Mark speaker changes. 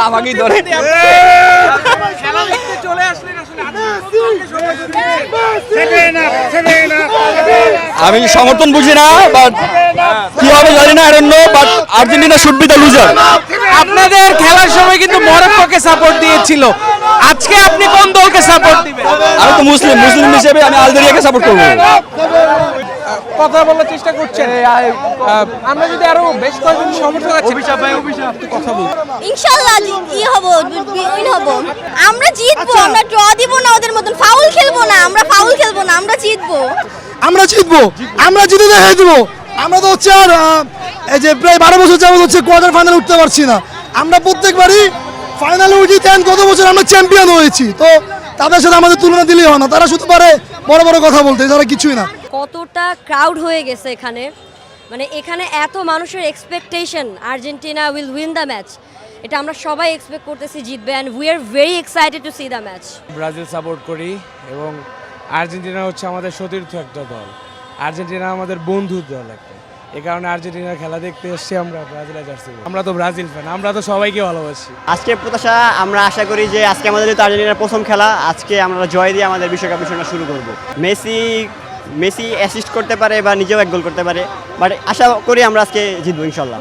Speaker 1: আমাকেই ধরে। আমি সমর্থন বুঝি না, বাট কি হবে জানি না, but Argentina should be the loser.
Speaker 2: আপনাদের খেলার সময় কিন্তু মরক্কোকে সাপোর্ট দিয়েছিল, আজকে আপনি কোন দলকে সাপোর্ট দিবেন?
Speaker 1: আমি তো মুসলিম হিসেবে আমি আলজেরিয়াকে সাপোর্ট করবো।
Speaker 2: কথা বলার চেষ্টা করছেন, আমরা যদি আরো বেশ কয়েকজন সমর্থক আছে, কথা বলবো।
Speaker 3: ইনশাআল্লাহ কি হবো, উইন হবো, আমরা জিতবো। আমরা ড্র দিব না, ওদের মতন ফাউল খেলবো না, আমরা ফাউল খেলবো না, আমরা জিতবো।
Speaker 4: আমরা জিতবো, আমরা জিতে দেখাই দেবো। আমরা তো হচ্ছে আর এই যে প্রায় 12 বছর যাবত হচ্ছে কোয়ার্টার ফাইনালে উঠতে পারছি না। আমরা প্রত্যেকবারই ফাইনালে উঠি, গত বছর আমরা চ্যাম্পিয়ন হয়েছি। তো তাদের সাথে আমাদের তুলনা দিলেই হয় না, তারা শুধু পারে বড় বড় কথা বলতে, তারা কিছুই না।
Speaker 3: কতটা ক্রাউড হয়ে গেছে এখানে, মানে এখানে এত মানুষের expectation Argentina will win the match, এটা আমরা সবাই এক্সপেক্ট করতেছি জিতবে, and we are very excited to C the match.
Speaker 2: Brazil support করি এবং আর্জেন্টিনা হচ্ছে আমাদের সতীর্থ একটা দল, আর্জেন্টিনা আমাদের বন্ধুর দল একটা, এই কারণে আর্জেন্টিনার খেলা দেখতে এসেছি আমরা ব্রাজিলের জার্সি। আমরা তো ব্রাজিল ফ্যান, আমরা তো সবাইকে ভালোবাসি।
Speaker 5: আজকে প্রত্যাশা আমরা আশা করি যে আজকে আমাদের যেহেতু আর্জেন্টিনার প্রথম খেলা, আজকে আমরা জয় দিয়ে আমাদের বিশ্বকাপ মিশনটা শুরু করব। মেসি অ্যাসিস্ট করতে পারে বা নিজেও এক গোল করতে পারে, বাট আশা করি আমরা আজকে জিতবো ইনশাল্লাহ।